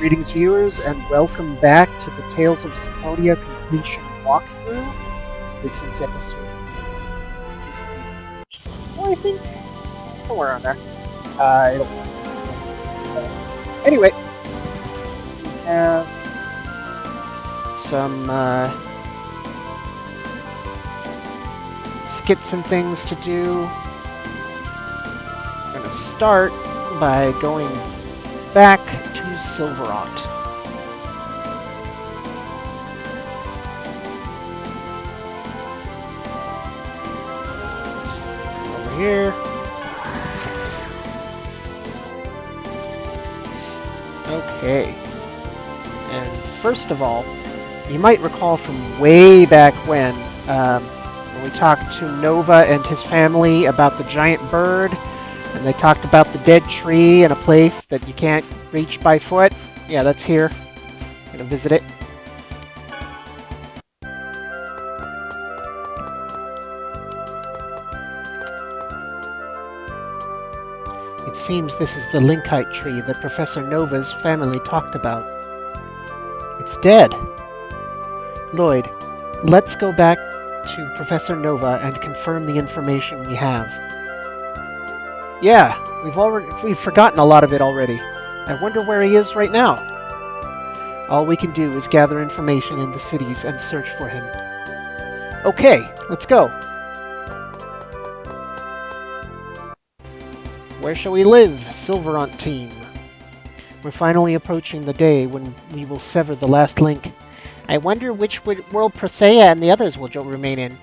Greetings, viewers, and welcome back to the Tales of Symphonia completion walkthrough. This is episode 64, I think? Somewhere around there. Anyway, we have some skits and things to do. I'm going to start by going back to Sylvarant. Over here. Okay. And first of all, you might recall from way back when we talked to Nova and his family about the giant bird, and they talked about the dead tree in a place that you can't reach by foot. Yeah, that's here. I'm gonna visit it. It seems this is the Linkite tree that Professor Nova's family talked about. It's dead. Lloyd, let's go back to Professor Nova and confirm the information we have. Yeah, we've forgotten a lot of it already. I wonder where he is right now. All we can do is gather information in the cities and search for him. Okay, let's go. Where shall we live, Sylvarant team? We're finally approaching the day when we will sever the last link. I wonder which world Presea and the others will remain in.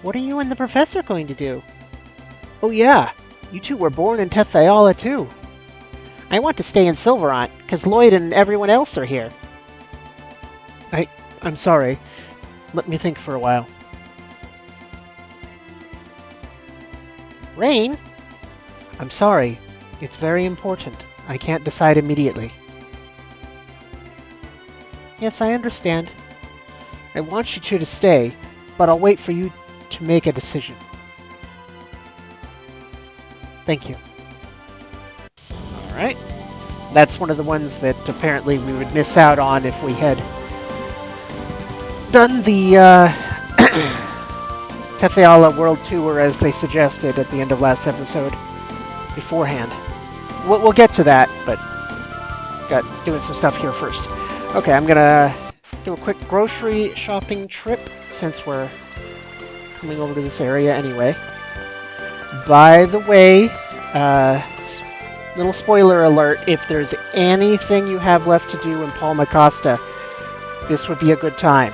What are you and the professor going to do? Oh yeah, you two were born in Tethe'alla too. I want to stay in Sylvarant, because Lloyd and everyone else are here. I'm sorry. Let me think for a while. Rain? I'm sorry. It's very important. I can't decide immediately. Yes, I understand. I want you two to stay, but I'll wait for you to make a decision. Thank you. Alright. That's one of the ones that apparently we would miss out on if we had done the Tethe'alla World Tour as they suggested at the end of last episode beforehand. We'll get to that, but got doing some stuff here first. Okay, I'm gonna do a quick grocery shopping trip since we're coming over to this area anyway. By the way, little spoiler alert, if there's anything you have left to do in Palma Costa, this would be a good time.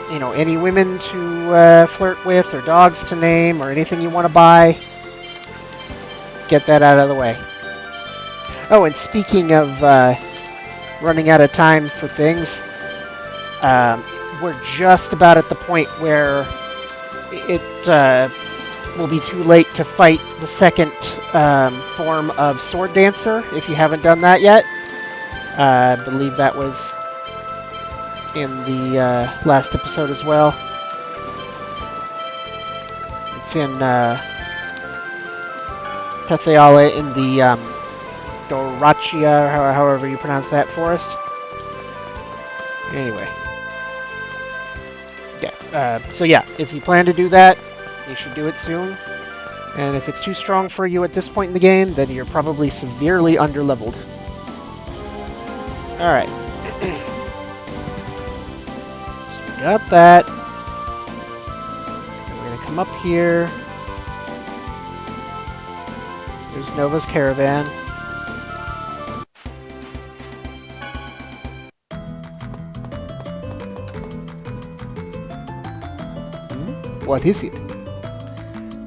You know, any women to flirt with, or dogs to name, or anything you want to buy, get that out of the way. Oh, and speaking of running out of time for things, we're just about at the point where it will be too late to fight the second form of Sword Dancer, if you haven't done that yet. I believe that was in the last episode as well. It's in Tethe'alla in the Dorachia, or however you pronounce that, forest. Anyway. Yeah, so yeah, if you plan to do that, you should do it soon. And if it's too strong for you at this point in the game, then you're probably severely underleveled. Alright. So we got that. And we're going to come up here. There's Nova's caravan. What is it?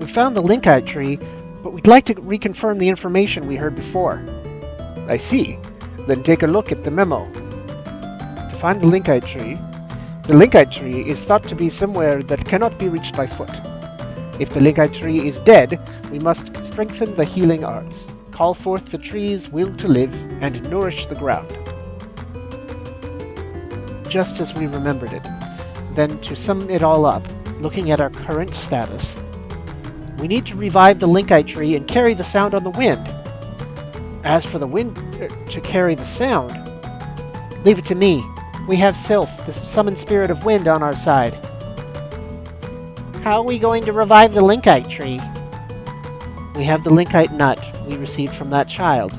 We found the Linkite tree, but we'd like to reconfirm the information we heard before. I see. Then take a look at the memo. To find the Linkite tree is thought to be somewhere that cannot be reached by foot. If the Linkite tree is dead, we must strengthen the healing arts, call forth the tree's will to live, and nourish the ground. Just as we remembered it. Then, to sum it all up, looking at our current status, we need to revive the Linkite tree and carry the sound on the wind. As for the wind to carry the sound, leave it to me. We have Sylph, the summoned spirit of wind, on our side. How are we going to revive the Linkite tree? We have the Linkite nut we received from that child.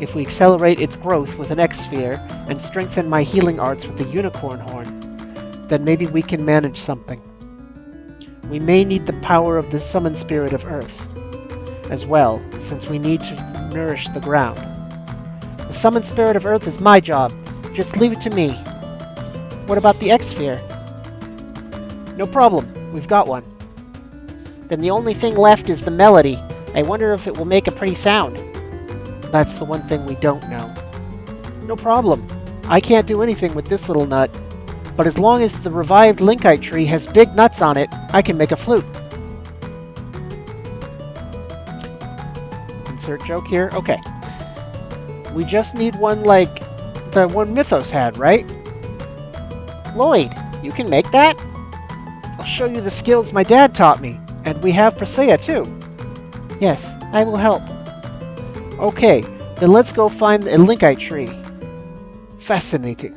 If we accelerate its growth with an X-sphere and strengthen my healing arts with the unicorn horn, then maybe we can manage something. We may need the power of the summoned spirit of Earth as well, since we need to nourish the ground. The summoned spirit of Earth is my job. Just leave it to me. What about the X-sphere? No problem. We've got one. Then the only thing left is the melody. I wonder if it will make a pretty sound. That's the one thing we don't know. No problem. I can't do anything with this little nut. But as long as the revived Linkite tree has big nuts on it, I can make a flute. Insert joke here. Okay. We just need one like the one Mithos had, right? Lloyd, you can make that? I'll show you the skills my dad taught me. And we have Presea too. Yes, I will help. Okay, then let's go find a Linkite tree. Fascinating.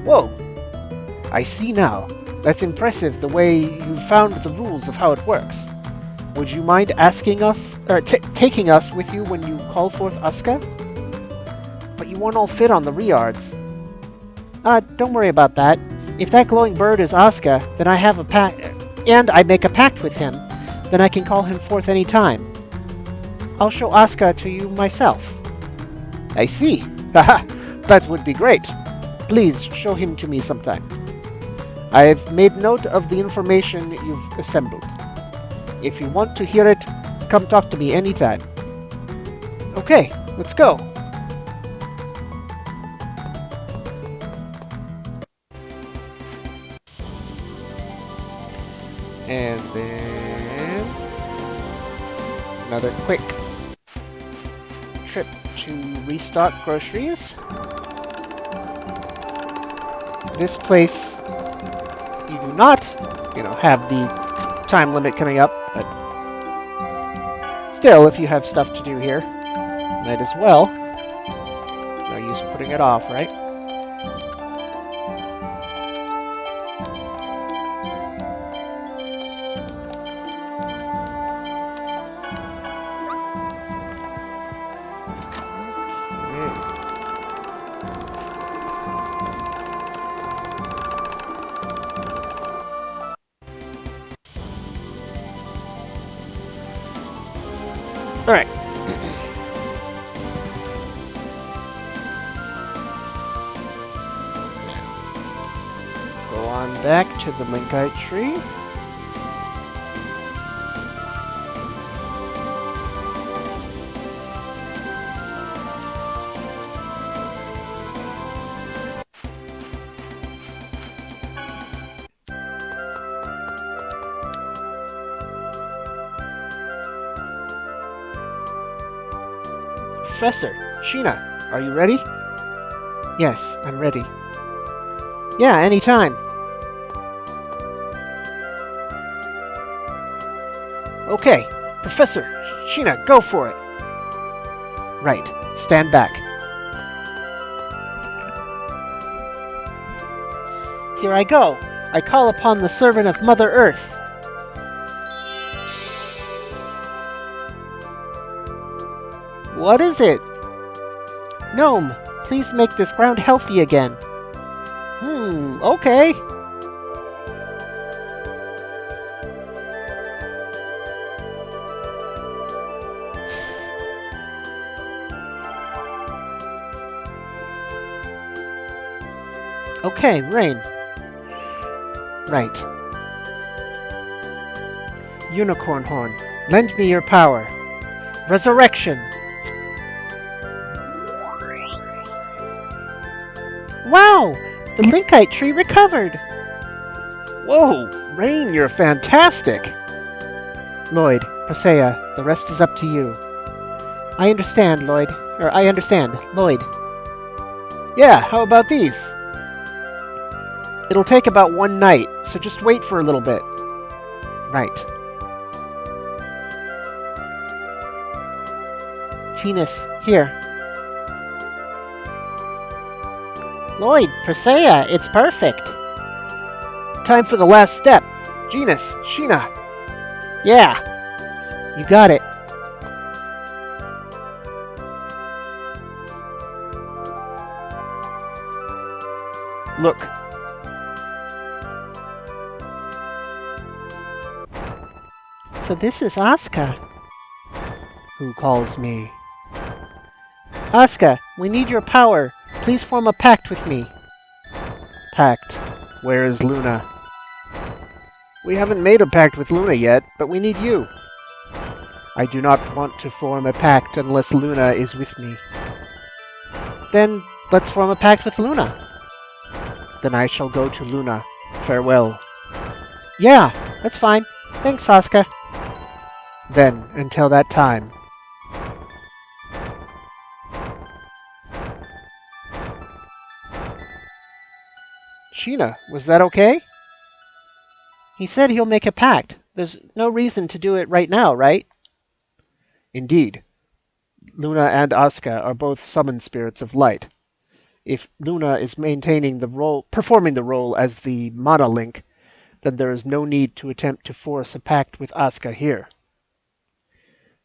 Whoa! I see now. That's impressive the way you found the rules of how it works. Would you mind asking us, or taking us with you when you call forth Aska? But you won't all fit on the Riards. Don't worry about that. If that glowing bird is Aska, then I have a pact, and I make a pact with him, then I can call him forth any time. I'll show Aska to you myself. I see. Haha, that would be great. Please show him to me sometime. I've made note of the information you've assembled. If you want to hear it, come talk to me anytime. Okay, let's go. And then another quick trip to restock groceries. This place, you do not, have the time limit coming up, but still, if you have stuff to do here, might as well. No use putting it off, right? Alright. Go on back to the Linkite tree. Professor, Sheena, are you ready? Yes, I'm ready. Yeah, anytime. Okay, Professor, Sheena, go for it. Right, stand back. Here I go. I call upon the servant of Mother Earth. What is it? Gnome, please make this ground healthy again. Okay. Okay, rain. Right. Unicorn horn, lend me your power. Resurrection. Wow! The Linkite tree recovered! Whoa! Rain, you're fantastic! Lloyd, Presea, the rest is up to you. I understand, Lloyd. Lloyd. Yeah, how about these? It'll take about one night, so just wait for a little bit. Right. Venus, here. Lloyd, Persea, it's perfect. Time for the last step. Genus, Sheena. Yeah, you got it. Look. So this is Aska. Who calls me? Aska, we need your power. Please form a pact with me. Pact. Where is Luna? We haven't made a pact with Luna yet, but we need you. I do not want to form a pact unless Luna is with me. Then let's form a pact with Luna. Then I shall go to Luna. Farewell. Yeah, that's fine. Thanks, Aska. Then, until that time. Sheena, was that okay? He said he'll make a pact. There's no reason to do it right now, right? Indeed. Luna and Aska are both summoned spirits of light. If Luna is performing the role as the mana link, then there is no need to attempt to force a pact with Aska here.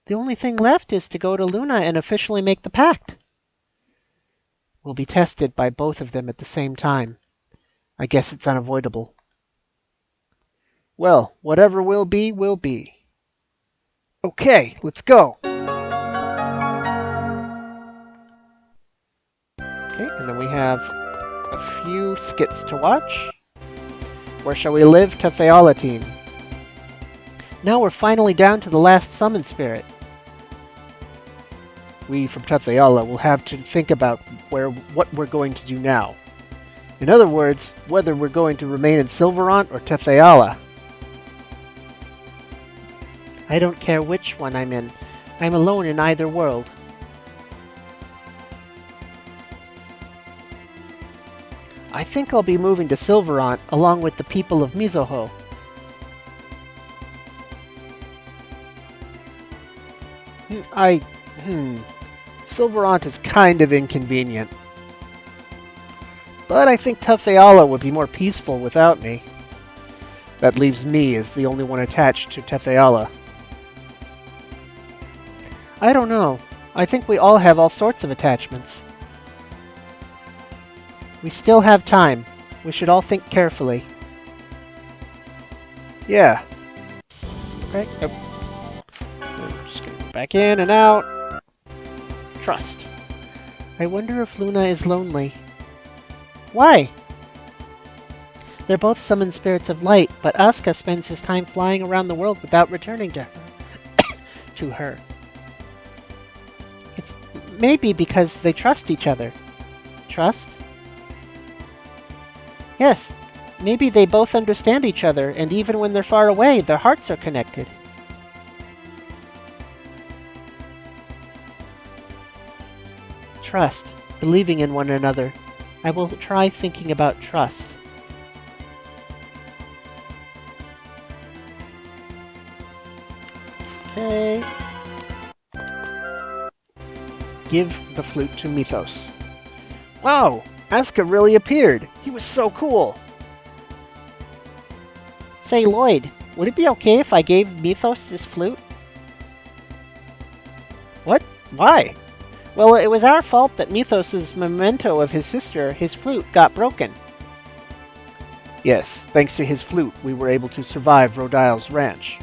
The only thing left is to go to Luna and officially make the pact. We'll be tested by both of them at the same time. I guess it's unavoidable. Well, whatever will be, will be. Okay, let's go. Okay, and then we have a few skits to watch. Where shall we live? Tethe'alla team. Now we're finally down to the last summon spirit. We from Tethe'alla will have to think about what we're going to do now. In other words, whether we're going to remain in Sylvarant or Tethe'alla. I don't care which one I'm in. I'm alone in either world. I think I'll be moving to Sylvarant along with the people of Mithos. Sylvarant is kind of inconvenient. But I think Tethe'alla would be more peaceful without me. That leaves me as the only one attached to Tethe'alla. I don't know. I think we all have all sorts of attachments. We still have time. We should all think carefully. Yeah. Okay. Just gonna go back in and out. Trust. I wonder if Luna is lonely. Why? They're both summoned spirits of light, but Aska spends his time flying around the world without returning to her. It's maybe because they trust each other. Trust? Yes, maybe they both understand each other, and even when they're far away, their hearts are connected. Trust, believing in one another. I will try thinking about trust. Okay. Give the flute to Mithos. Wow! Aska really appeared! He was so cool! Say, Lloyd, would it be okay if I gave Mithos this flute? What? Why? Well, it was our fault that Mithos' memento of his sister, his flute, got broken. Yes, thanks to his flute, we were able to survive Rodile's ranch.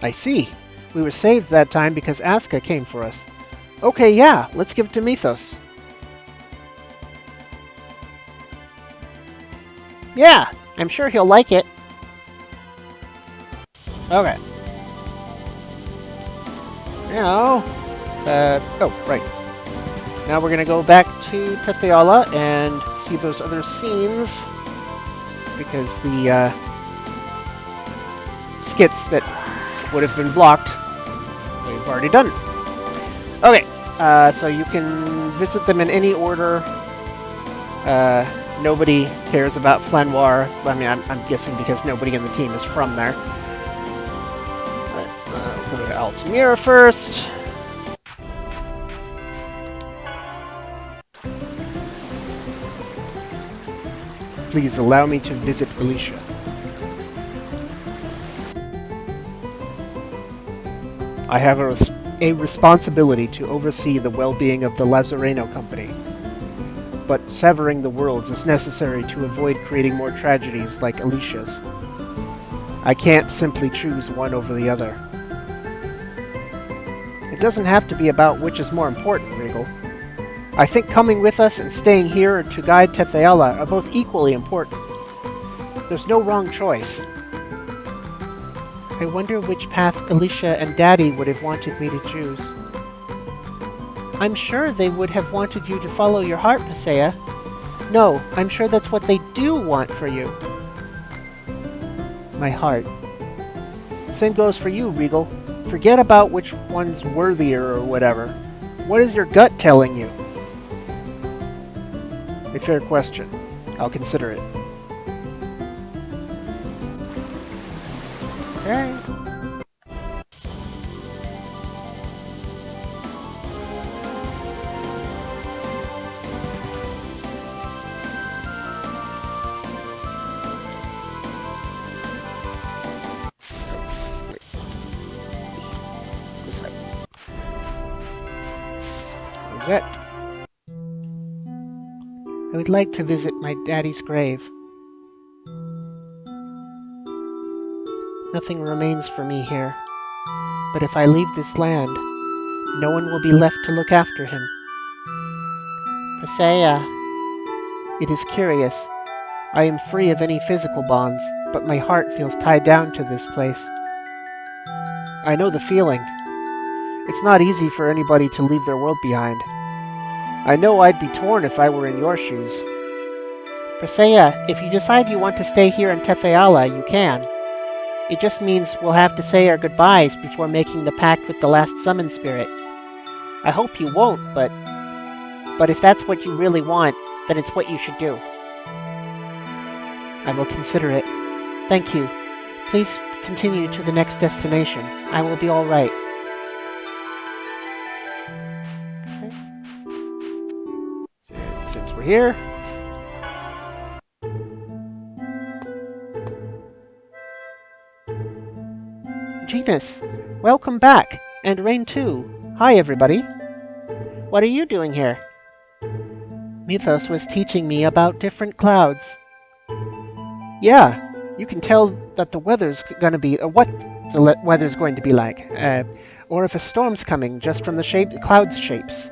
I see. We were saved that time because Aska came for us. Okay, yeah, let's give it to Mithos. Yeah, I'm sure he'll like it. Okay. Now, oh, right. Now we're gonna go back to Tethe'alla and see those other scenes, because the skits that would have been blocked, we've already done. Okay, so you can visit them in any order. Nobody cares about Flanoir. I mean, I'm guessing because nobody in the team is from there. Altamira first. Please allow me to visit Alicia. I have a responsibility to oversee the well-being of the Lazareno Company. But severing the worlds is necessary to avoid creating more tragedies like Alicia's. I can't simply choose one over the other. It doesn't have to be about which is more important, Regal. I think coming with us and staying here to guide Tethe'alla are both equally important. There's no wrong choice. I wonder which path Alicia and Daddy would have wanted me to choose. I'm sure they would have wanted you to follow your heart, Pasea. No, I'm sure that's what they do want for you. My heart. Same goes for you, Regal. Forget about which one's worthier or whatever. What is your gut telling you? A fair question. I'll consider it. Okay. Rosette. I would like to visit my daddy's grave. Nothing remains for me here. But if I leave this land, no one will be left to look after him. Pasea. It is curious. I am free of any physical bonds, but my heart feels tied down to this place. I know the feeling. It's not easy for anybody to leave their world behind. I know I'd be torn if I were in your shoes. Pasea, if you decide you want to stay here in Tethe'alla, you can. It just means we'll have to say our goodbyes before making the pact with the last summon spirit. I hope you won't, but if that's what you really want, then it's what you should do. I will consider it. Thank you. Please continue to the next destination. I will be all right. Okay. Since we're here... Genus, welcome back, and Rain too. Hi, everybody. What are you doing here? Mithos was teaching me about different clouds. Yeah, you can tell that the weather's gonna be, or what the weather's going to be like, or if a storm's coming just from the cloud's shapes.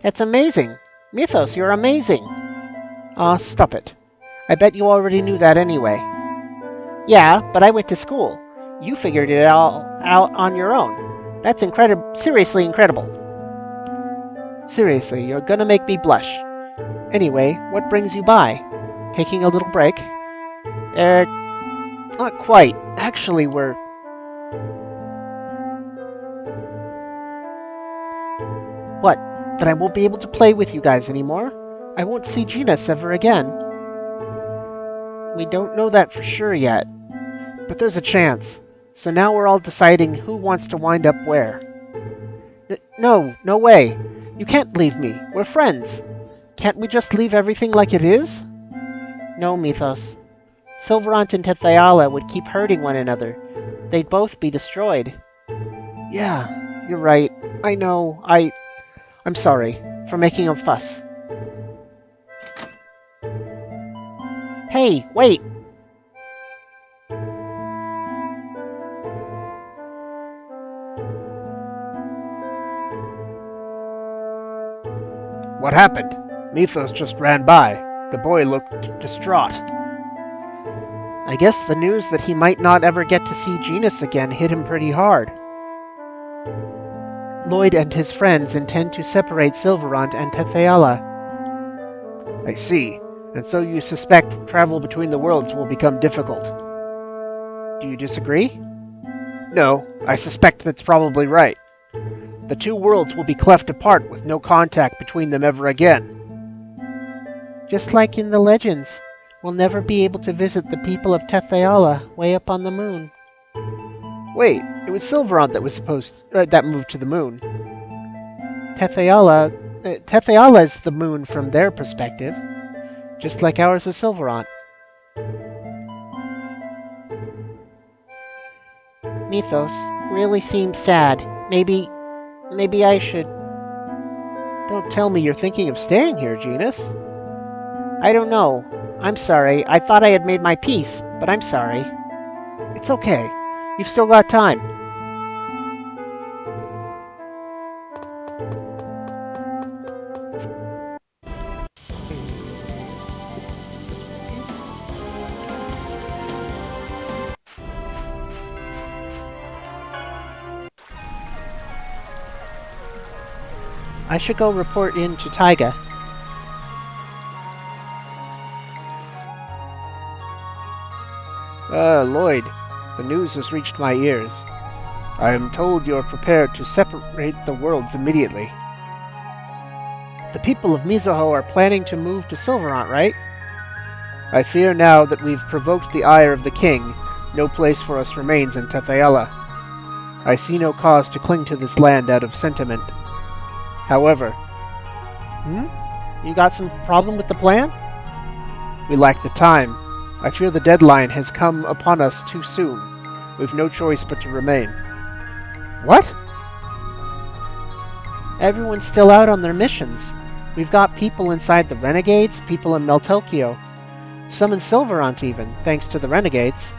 That's amazing. Mithos, you're amazing. Aw, stop it. I bet you already knew that anyway. Yeah, but I went to school. You figured it all out on your own. That's seriously incredible. Seriously, you're gonna make me blush. Anyway, what brings you by? Taking a little break? Not quite. Actually, we're... What? That I won't be able to play with you guys anymore? I won't see Genus ever again. We don't know that for sure yet. But there's a chance. So now we're all deciding who wants to wind up where. No way. You can't leave me. We're friends. Can't we just leave everything like it is? No, Mithos. Sylvarant and Tethe'alla would keep hurting one another. They'd both be destroyed. Yeah, you're right. I know. I'm sorry for making a fuss. Hey, wait! What happened? Mithos just ran by. The boy looked distraught. I guess the news that he might not ever get to see Genus again hit him pretty hard. Lloyd and his friends intend to separate Sylvarant and Tethe'alla. I see. And so you suspect travel between the worlds will become difficult. Do you disagree? No, I suspect that's probably right. The two worlds will be cleft apart with no contact between them ever again. Just like in the legends, we'll never be able to visit the people of Tethe'alla way up on the moon. Wait, It was Sylvarant that was that moved to the moon. Tethe'alla is the moon from their perspective, just like ours is Sylvarant. Mithos really seems sad. Maybe I should... Don't tell me you're thinking of staying here, Genus. I don't know. I'm sorry. I thought I had made my peace, but I'm sorry. It's okay. You've still got time. I should go report in to Taiga. Lloyd, the news has reached my ears. I am told you're prepared to separate the worlds immediately. The people of Mizoho are planning to move to Sylvarant, right? I fear now that we've provoked the ire of the king. No place for us remains in Tethe'alla. I see no cause to cling to this land out of sentiment. However... You got some problem with the plan? We lack the time. I fear the deadline has come upon us too soon. We've no choice but to remain. What? Everyone's still out on their missions. We've got people inside the Renegades, people in Meltokyo. Some in Sylvarant even, thanks to the Renegades.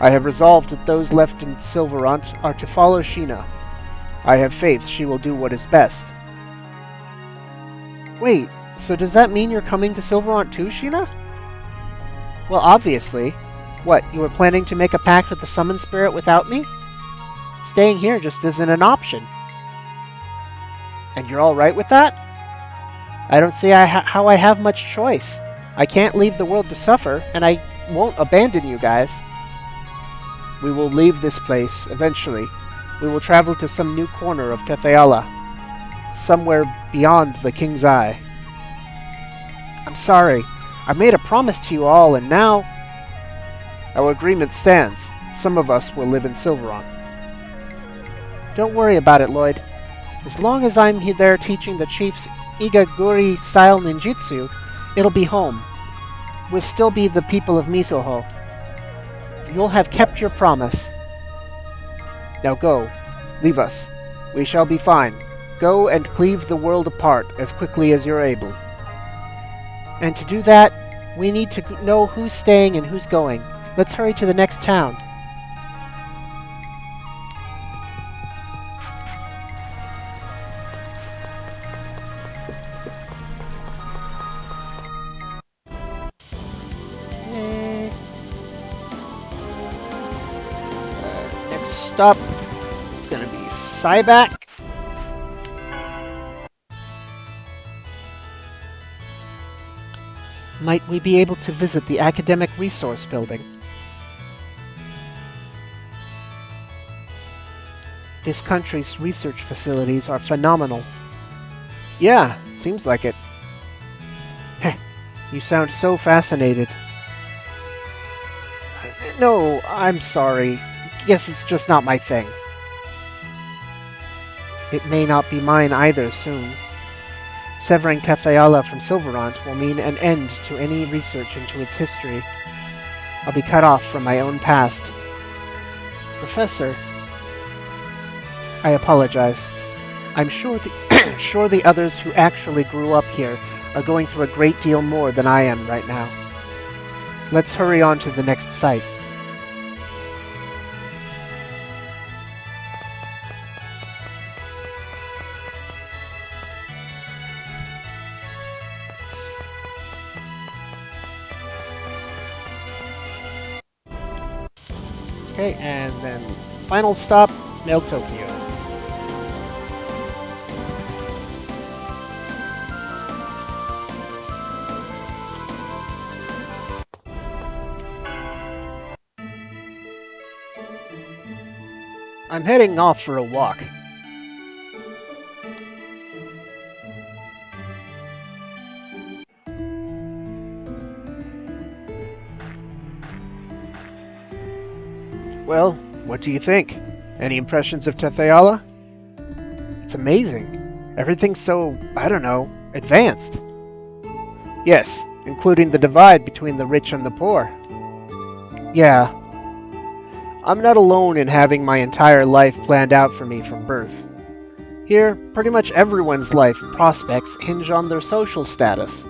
I have resolved that those left in Sylvarant are to follow Sheena. I have faith she will do what is best. Wait, so does that mean you're coming to Sylvarant too, Sheena? Well, obviously. What, you were planning to make a pact with the Summon Spirit without me? Staying here just isn't an option. And you're alright with that? I don't see how I have much choice. I can't leave the world to suffer, and I won't abandon you guys. We will leave this place, eventually. We will travel to some new corner of Tethe'alla. Somewhere beyond the King's Eye. I'm sorry. I made a promise to you all, and now... Our agreement stands. Some of us will live in Sylvarant. Don't worry about it, Lloyd. As long as I'm there teaching the chiefs Igaguri-style ninjutsu, it'll be home. We'll still be the people of Mizoho. You'll have kept your promise. Now go. Leave us. We shall be fine. Go and cleave the world apart as quickly as you're able. And to do that, we need to know who's staying and who's going. Let's hurry to the next town. Next stop is going to be Cyback. Might we be able to visit the Academic Resource Building? This country's research facilities are phenomenal. Yeah, seems like it. Heh, you sound so fascinated. No, I'm sorry. Guess it's just not my thing. It may not be mine either soon. Severing Tethe'alla from Sylvarant will mean an end to any research into its history. I'll be cut off from my own past. Professor, I apologize. I'm sure sure the others who actually grew up here are going through a great deal more than I am right now. Let's hurry on to the next site. Okay, and then final stop, Meltokyo. I'm heading off for a walk. Well, what do you think? Any impressions of Tethe'alla? It's amazing. Everything's so, I don't know, advanced. Yes, including the divide between the rich and the poor. Yeah. I'm not alone in having my entire life planned out for me from birth. Here, pretty much everyone's life prospects hinge on their social status.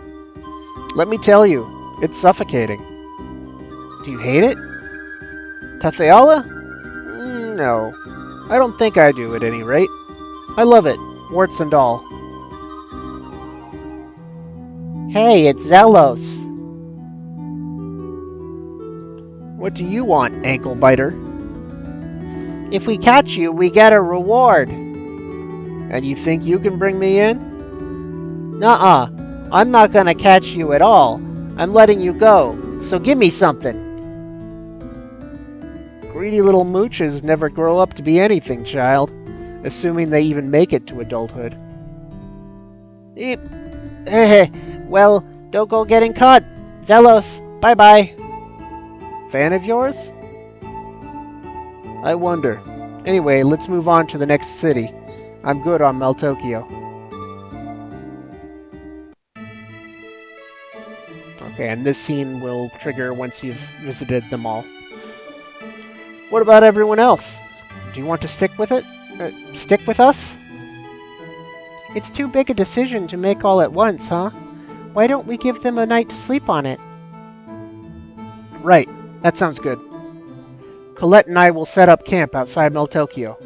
Let me tell you, it's suffocating. Do you hate it? Tethe'alla? No. I don't think I do, at any rate. I love it, warts and all. Hey, it's Zelos. What do you want, ankle biter? If we catch you, we get a reward. And you think you can bring me in? Nuh-uh. I'm not gonna catch you at all. I'm letting you go, so give me something. Greedy little mooches never grow up to be anything, child. Assuming they even make it to adulthood. Well, don't go getting caught. Zelos, bye-bye. Fan of yours? I wonder. Anyway, let's move on to the next city. I'm good on Meltokio. Okay, and this scene will trigger once you've visited them all. What about everyone else? Do you want to stick with it? Stick with us? It's too big a decision to make all at once, huh? Why don't we give them a night to sleep on it? Right, that sounds good. Colette and I will set up camp outside Meltokio.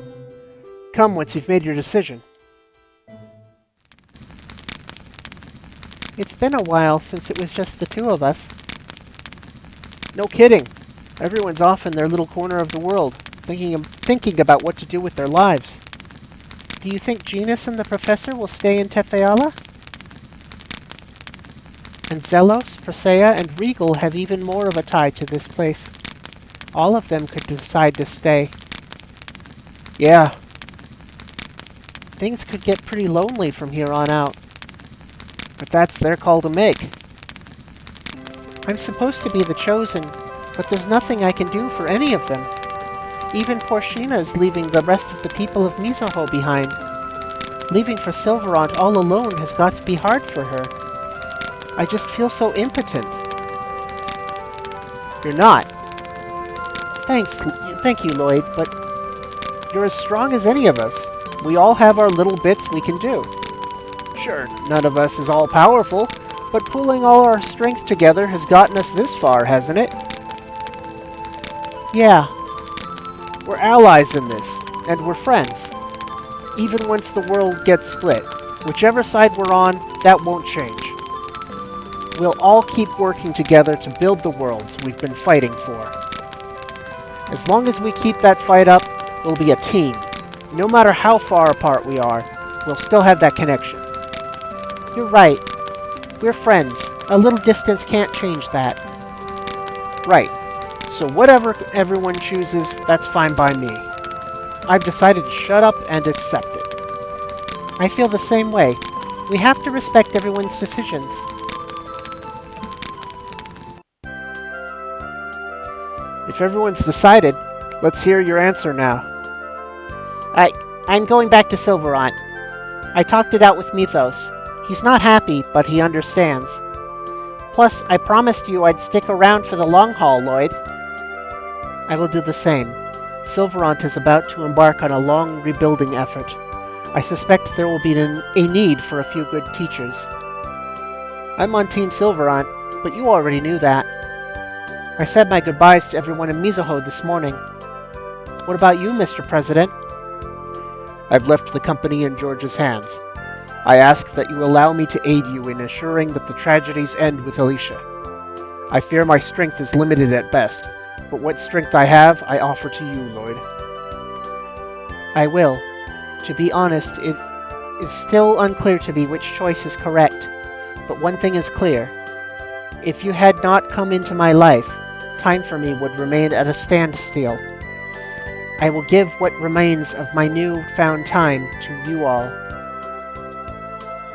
Come once you've made your decision. It's been a while since it was just the two of us. No kidding. Everyone's off in their little corner of the world, thinking about what to do with their lives. Do you think Genus and the Professor will stay in Tethe'alla? And Zelos, Persea, and Regal have even more of a tie to this place. All of them could decide to stay. Yeah. Things could get pretty lonely from here on out. But that's their call to make. I'm supposed to be the chosen, but there's nothing I can do for any of them. Even Porshina's leaving the rest of the people of Mizuho behind. Leaving for Sylvarant all alone has got to be hard for her. I just feel so impotent. You're not. Thank you, Lloyd, but you're as strong as any of us. We all have our little bits we can do. Sure, none of us is all-powerful, but pulling all our strength together has gotten us this far, hasn't it? Yeah. We're allies in this, and we're friends. Even once the world gets split, whichever side we're on, that won't change. We'll all keep working together to build the worlds we've been fighting for. As long as we keep that fight up, we'll be a team. No matter how far apart we are, we'll still have that connection. You're right. We're friends. A little distance can't change that. Right. So whatever everyone chooses, that's fine by me. I've decided to shut up and accept it. I feel the same way. We have to respect everyone's decisions. If everyone's decided, let's hear your answer now. I'm going back to Sylvarant. I talked it out with Mithos. He's not happy, but he understands. Plus, I promised you I'd stick around for the long haul, Lloyd. I will do the same. Sylvarant is about to embark on a long rebuilding effort. I suspect there will be a need for a few good teachers. I'm on Team Sylvarant, but you already knew that. I said my goodbyes to everyone in Mizuho this morning. What about you, Mr. President? I've left the company in George's hands. I ask that you allow me to aid you in assuring that the tragedies end with Alicia. I fear my strength is limited at best, but what strength I have, I offer to you, Lloyd. I will. To be honest, it is still unclear to me which choice is correct, but one thing is clear. If you had not come into my life, time for me would remain at a standstill. I will give what remains of my new-found time to you all.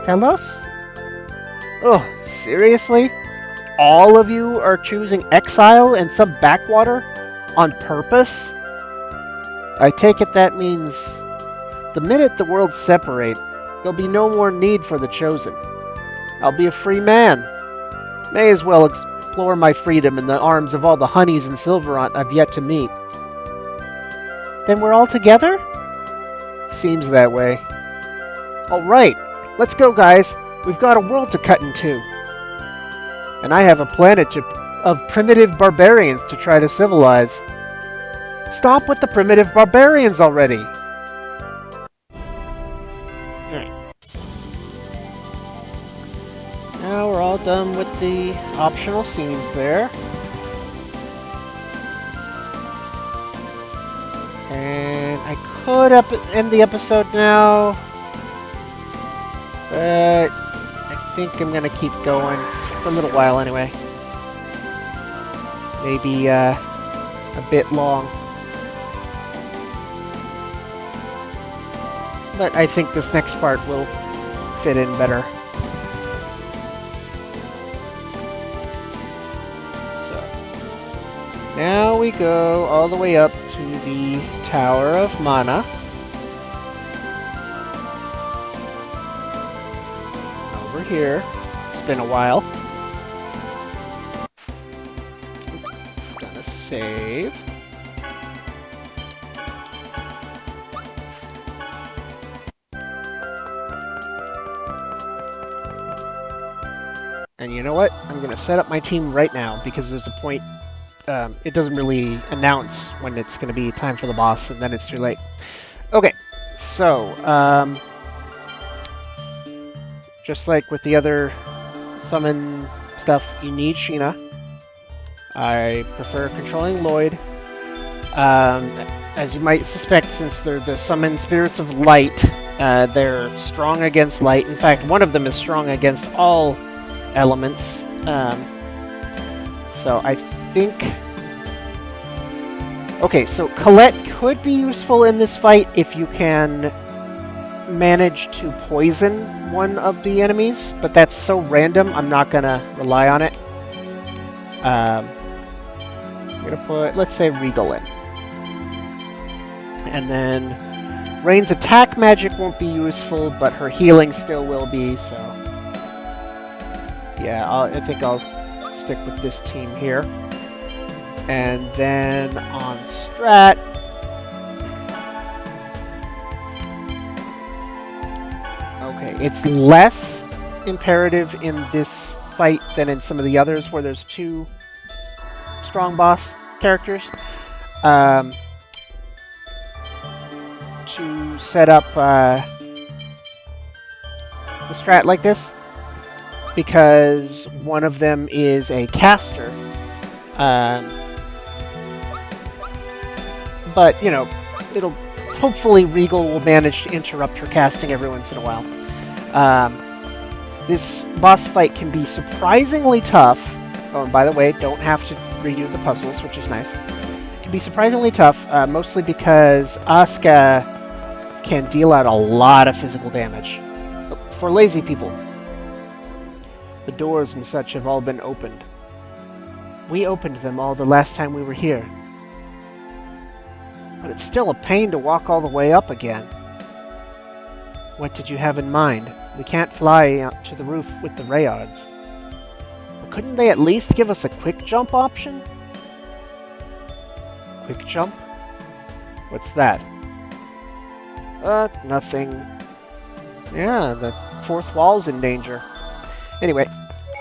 Telos? Oh, seriously? All of you are choosing exile and some backwater? On purpose? I take it that means the minute the worlds separate, there'll be no more need for the Chosen. I'll be a free man. May as well explore my freedom in the arms of all the honeys in Sylvarant I've yet to meet. Then we're all together? Seems that way. Alright, let's go, guys. We've got a world to cut in two. And I have a planet of primitive barbarians to try to civilize. Stop with the primitive barbarians already! Alright. Now we're all done with the optional scenes there. And I could end the episode now, but I think I'm gonna keep going for a little while anyway. Maybe a bit long. But I think this next part will fit in better. So, now we go all the way up to the Tower of Mana. Over here. It's been a while. Gonna save. And you know what? I'm gonna set up my team right now because there's a point. It doesn't really announce when it's going to be time for the boss, and then it's too late. Okay, so, just like with the other summon stuff, you need Sheena. I prefer controlling Lloyd. As you might suspect, since they're the summoned spirits of light, they're strong against light. In fact, one of them is strong against all elements. So I think... Okay, so Colette could be useful in this fight if you can manage to poison one of the enemies, but that's so random, I'm not gonna rely on it. I'm gonna put, let's say, Regal in. And then Rain's attack magic won't be useful, but her healing still will be, so... Yeah, I think I'll stick with this team here. And then on Strat... Okay, it's less imperative in this fight than in some of the others where there's two strong boss characters. To set up the strat like this, because one of them is a caster. But, you know, it'll... Hopefully Regal will manage to interrupt her casting every once in a while. This boss fight can be surprisingly tough. Oh, and by the way, don't have to redo the puzzles, which is nice. It can be surprisingly tough, mostly because Aska can deal out a lot of physical damage. For lazy people. The doors and such have all been opened. We opened them all the last time we were here. But it's still a pain to walk all the way up again. What did you have in mind? We can't fly to the roof with the Rayards. But couldn't they at least give us a quick jump option? Quick jump? What's that? Nothing. Yeah, the fourth wall's in danger. Anyway,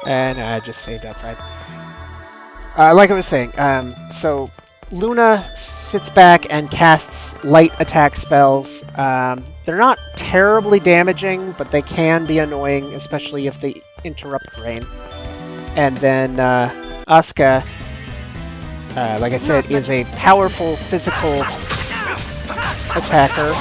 and I just saved outside. Like I was saying, so Luna sits back and casts light attack spells. They're not terribly damaging, but they can be annoying, especially if they interrupt Rain. And then Aska, like I said, is a powerful physical attacker.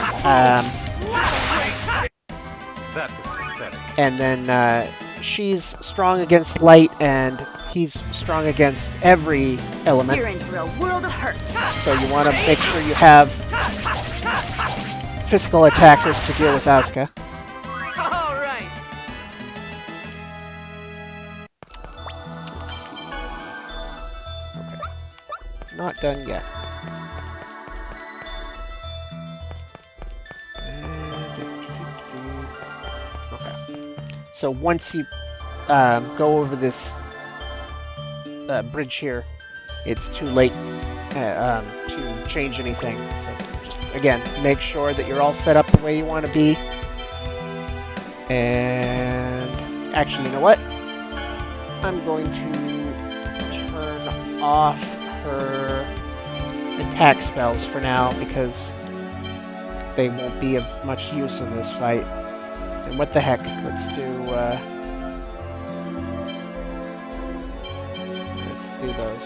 And then she's strong against light, and he's strong against every element. You're in for a world of hurt. So you want to make sure you have physical attackers to deal with Aska. All right. Let's see. Okay. Not done yet. So once you go over this bridge here, it's too late to change anything. So just, again, make sure that you're all set up the way you want to be. And actually, you know what? I'm going to turn off her attack spells for now because they won't be of much use in this fight. And what the heck? Let's do those.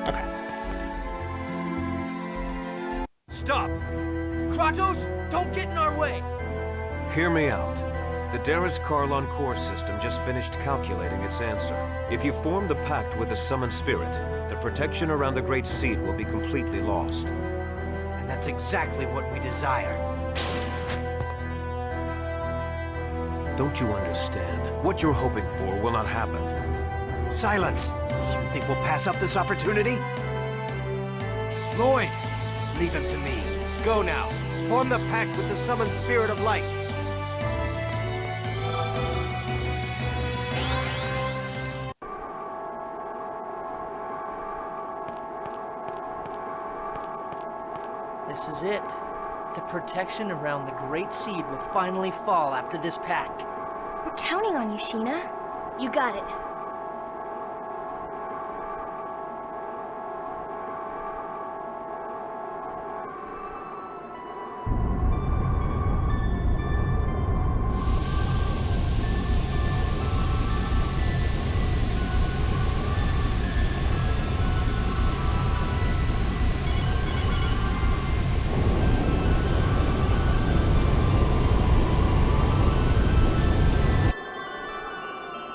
Okay. Stop! Kratos, don't get in our way! Hear me out. The Darius-Karlon core system just finished calculating its answer. If you form the pact with a summoned spirit, the protection around the Great Seed will be completely lost. And that's exactly what we desire. Don't you understand? What you're hoping for will not happen. Silence! Do you think we'll pass up this opportunity? Lloyd! Leave him to me. Go now. Form the pact with the summoned spirit of light. This is it. The protection around the Great Seed will finally fall after this pact. We're counting on you, Sheena. You got it.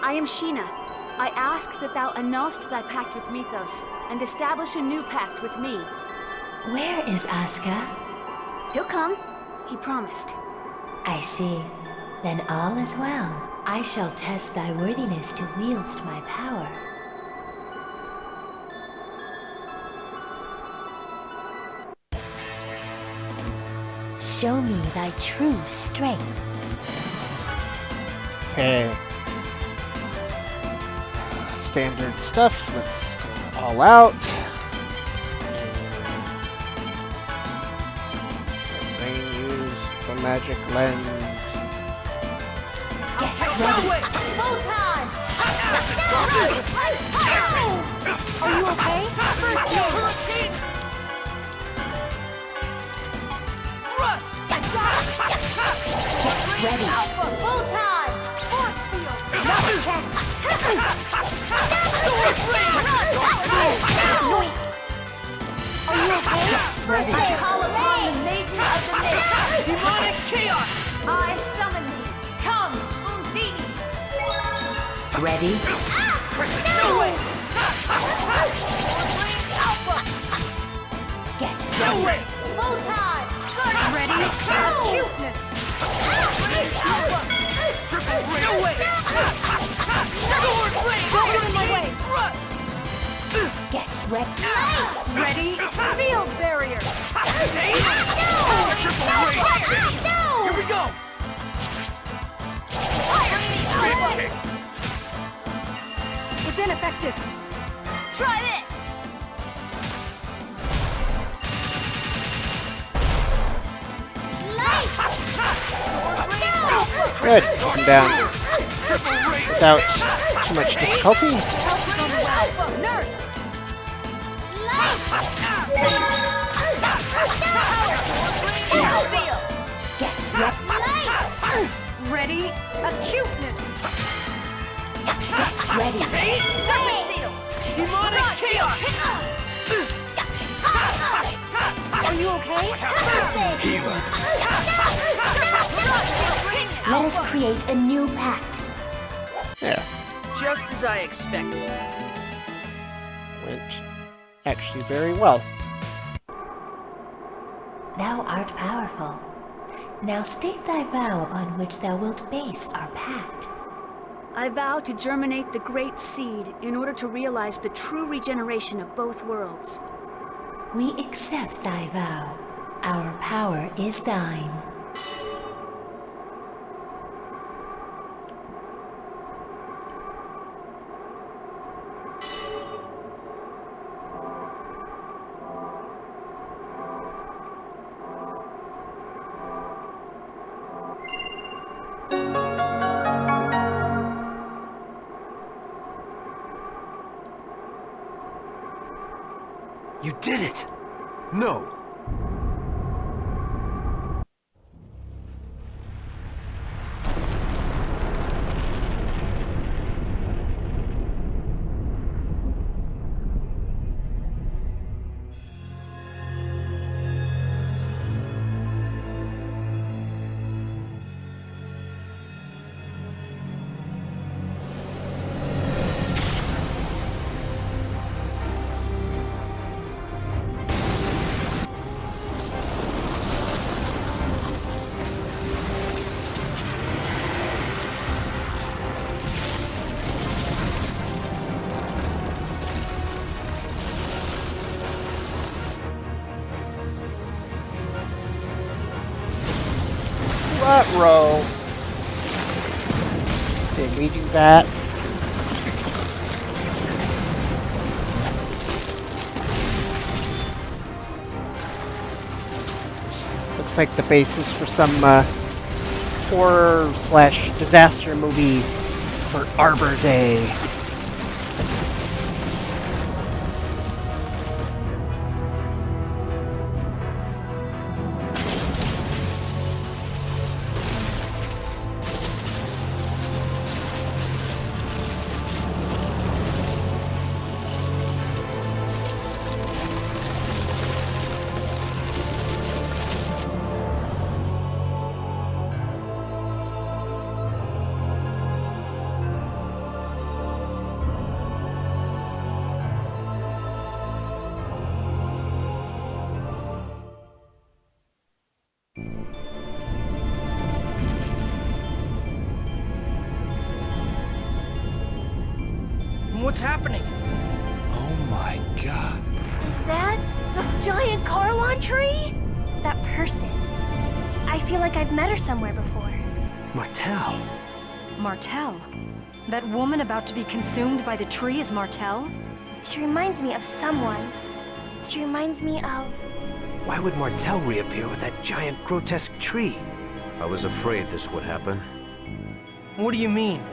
I am Sheena. I ask that thou annulst thy pact with Mithos, and establish a new pact with me. Where is Aska? He'll come. He promised. I see. Then all is well. I shall test thy worthiness to wield my power. Show me thy true strength. Okay. Standard stuff. Let's go all out. And use the magic lens. Get ready. Full time! Are you okay? Hurricane! Rush! Get ready. Full time! Force field! Not chance. Are you okay? Ready. I call upon the maiden of the mist. Demonic chaos! I summon thee. Come, Undine. Ready? No way! Get No ready. way! Full time. Ready? Cuteness. Triple ring! No way! Sword flame! Don't get in my way. Rush! Get ready. Ready? Field barrier. Triple ring! Here we go! Spin kick! It's ineffective. Try this. Good. Keep him down without too much difficulty. Help is on the way. Nurse. Seal. Get ready. Ready? Acuteness. Get ready. Serpent seal. Demonic chaos! Are you okay? Let us create a new pact. Yeah. Just as I expected. Went actually very well. Thou art powerful. Now state thy vow upon which thou wilt base our pact. I vow to germinate the Great Seed in order to realize the true regeneration of both worlds. We accept thy vow. Our power is thine. You did it! No! What row? Did we do that? Looks like the basis for some horror/disaster movie for Arbor Day. What's happening? Oh my god. Is that the giant Carlon tree? That person. I feel like I've met her somewhere before. Martel. Martel? That woman about to be consumed by the tree is Martel? She reminds me of someone. She reminds me of... Why would Martel reappear with that giant grotesque tree? I was afraid this would happen. What do you mean?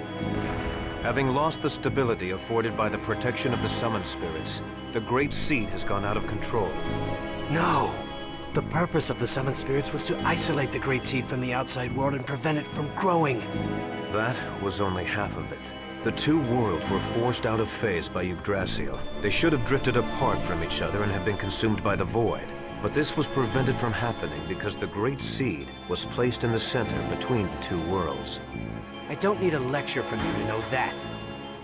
Having lost the stability afforded by the protection of the summoned spirits, the Great Seed has gone out of control. No! The purpose of the summoned spirits was to isolate the Great Seed from the outside world and prevent it from growing. That was only half of it. The two worlds were forced out of phase by Yggdrasil. They should have drifted apart from each other and have been consumed by the void. But this was prevented from happening because the Great Seed was placed in the center between the two worlds. I don't need a lecture from you to know that.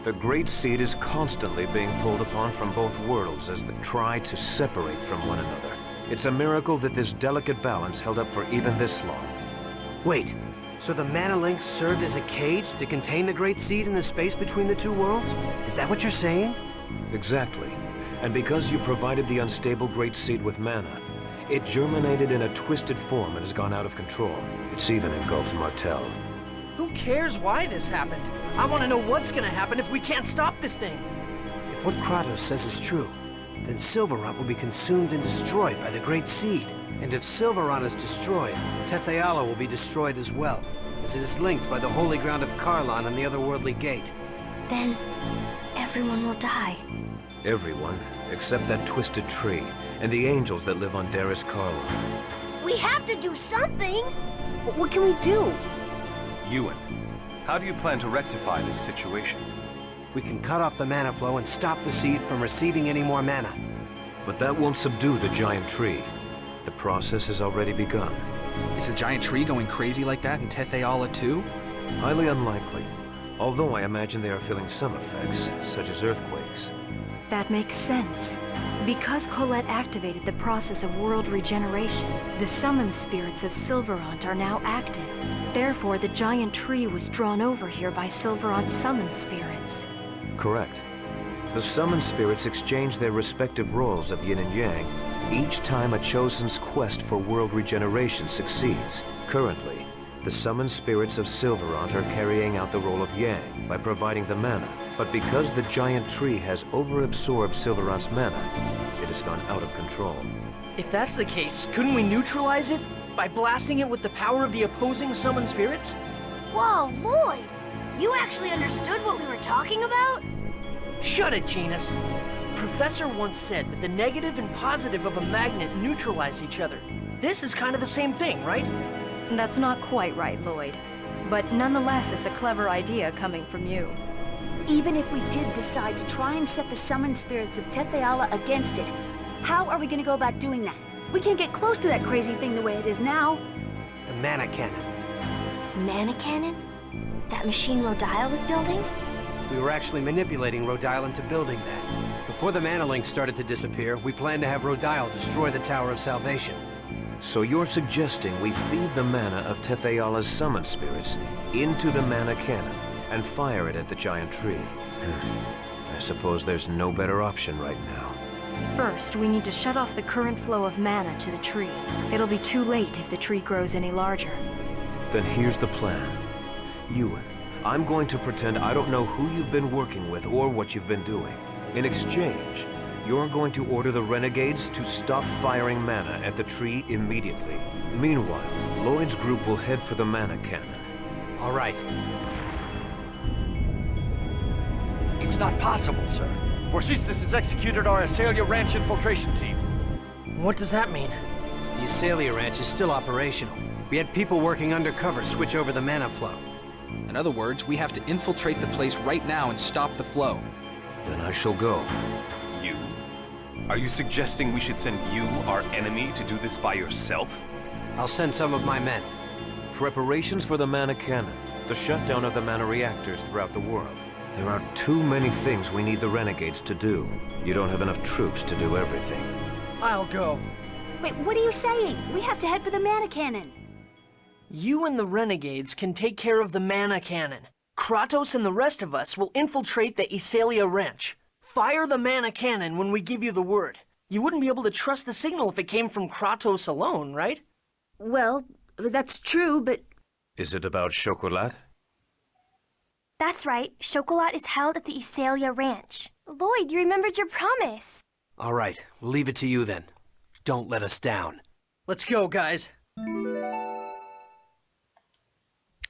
The Great Seed is constantly being pulled upon from both worlds as they try to separate from one another. It's a miracle that this delicate balance held up for even this long. Wait, so the Mana Link served as a cage to contain the Great Seed in the space between the two worlds? Is that what you're saying? Exactly. And because you provided the unstable Great Seed with mana, it germinated in a twisted form and has gone out of control. It's even engulfed Martel. Who cares why this happened? I want to know what's gonna happen if we can't stop this thing. If what Kratos says is true, then Sylvarant will be consumed and destroyed by the Great Seed. And if Sylvarant is destroyed, Tethe'alla will be destroyed as well, as it is linked by the holy ground of Carlon and the otherworldly gate. Then everyone will die. Everyone, except that twisted tree, and the angels that live on Daris Carlon. We have to do something! What can we do? Ewan, how do you plan to rectify this situation? We can cut off the mana flow and stop the seed from receiving any more mana. But that won't subdue the giant tree. The process has already begun. Is the giant tree going crazy like that in Tethe'alla too? Highly unlikely. Although I imagine they are feeling some effects, such as earthquakes. That makes sense. Because Colette activated the process of world regeneration, the summoned spirits of Sylvarant are now active. Therefore, the giant tree was drawn over here by Sylvarant's summoned spirits. Correct. The summoned spirits exchange their respective roles of yin and yang each time a chosen's quest for world regeneration succeeds. Currently, the summoned spirits of Sylvarant are carrying out the role of yang by providing the mana. But because the giant tree has overabsorbed Sylvarant's mana, it has gone out of control. If that's the case, couldn't we neutralize it? By blasting it with the power of the opposing summoned spirits? Whoa, Lloyd! You actually understood what we were talking about? Shut it, Genus. Professor once said that the negative and positive of a magnet neutralize each other. This is kind of the same thing, right? That's not quite right, Lloyd. But nonetheless, it's a clever idea coming from you. Even if we did decide to try and set the summoned spirits of Tethe'alla against it, how are we gonna go about doing that? We can't get close to that crazy thing the way it is now. The mana cannon. Mana cannon? That machine Rodile was building? We were actually manipulating Rodile into building that. Before the mana link started to disappear, we planned to have Rodile destroy the Tower of Salvation. So you're suggesting we feed the mana of Tethe'alla's summoned spirits into the mana cannon and fire it at the giant tree? I suppose there's no better option right now. First, we need to shut off the current flow of mana to the tree. It'll be too late if the tree grows any larger. Then here's the plan. Ewan, I'm going to pretend I don't know who you've been working with or what you've been doing. In exchange, you're going to order the renegades to stop firing mana at the tree immediately. Meanwhile, Lloyd's group will head for the mana cannon. All right. It's not possible, sir. Forcistus has executed our Asalia Ranch infiltration team. What does that mean? The Asalia Ranch is still operational. We had people working undercover switch over the mana flow. In other words, we have to infiltrate the place right now and stop the flow. Then I shall go. You? Are you suggesting we should send you, our enemy, to do this by yourself? I'll send some of my men. Preparations for the mana cannon, the shutdown of the mana reactors throughout the world. There are too many things we need the renegades to do. You don't have enough troops to do everything. I'll go. Wait, what are you saying? We have to head for the mana cannon. You and the renegades can take care of the mana cannon. Kratos and the rest of us will infiltrate the Asalia Ranch. Fire the mana cannon when we give you the word. You wouldn't be able to trust the signal if it came from Kratos alone, right? Well, that's true, but... Is it about chocolate? That's right. Chocolat is held at the Asalia Ranch. Lloyd, you remembered your promise. All right, we'll leave it to you then. Don't let us down. Let's go, guys.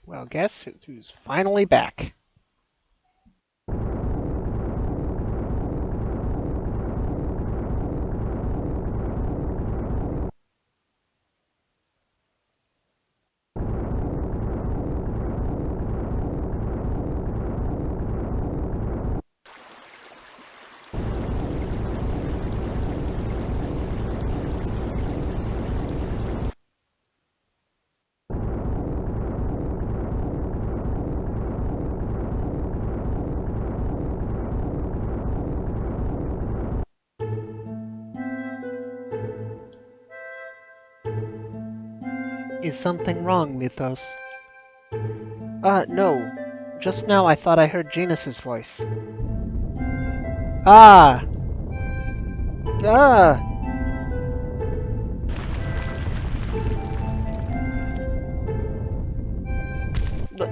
Well, guess who's finally back? Is something wrong, Mithos? No. Just now I thought I heard Genus's voice. Ah! Ah!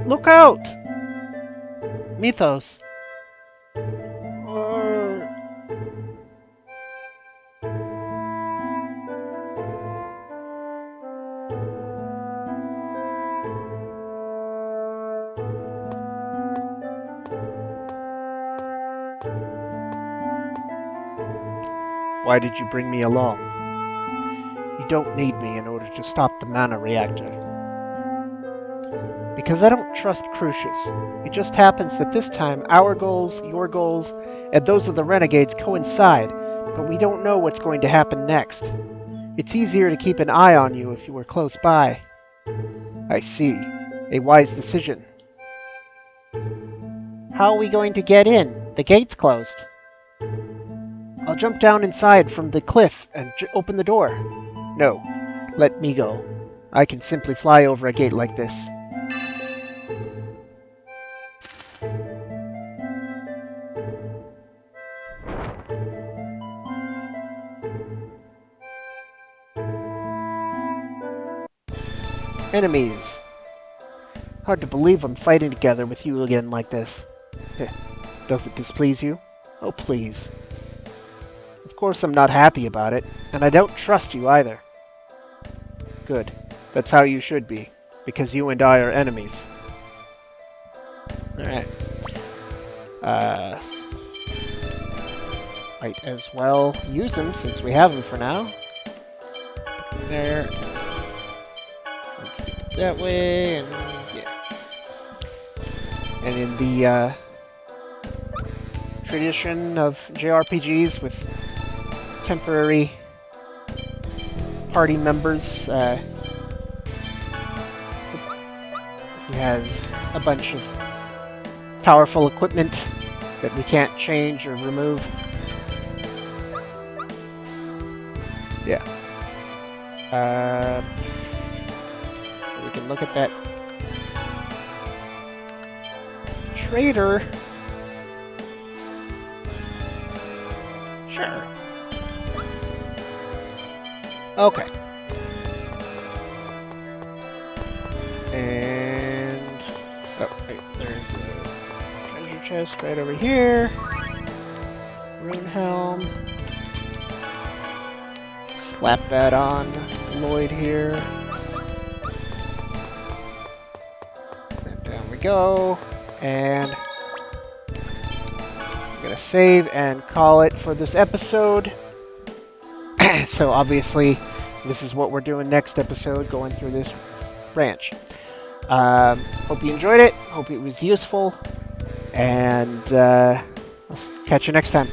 Look out! Mithos. Why did you bring me along? You don't need me in order to stop the mana reactor. Because I don't trust Crucius. It just happens that this time our goals, your goals, and those of the renegades coincide, but we don't know what's going to happen next. It's easier to keep an eye on you if you were close by. I see. A wise decision. How are we going to get in? The gate's closed. I'll jump down inside from the cliff and open the door. No, let me go. I can simply fly over a gate like this. Enemies. Hard to believe I'm fighting together with you again like this. Does it displease you? Oh, please. Of course I'm not happy about it, and I don't trust you either. Good. That's how you should be, because you and I are enemies. Alright. Might as well use them since we have them for now. Put them there. Let's do it that way, and yeah. And in the tradition of JRPGs with temporary party members, he has a bunch of powerful equipment that we can't change or remove. Yeah. We can look at that Traitor. Sure. Okay. And oh, wait, there's a treasure chest right over here. Rune helm. Slap that on Lloyd here. And down we go. And I'm gonna save and call it for this episode. So obviously, this is what we're doing next episode, going through this ranch. Hope you enjoyed it. Hope it was useful. And I'll catch you next time.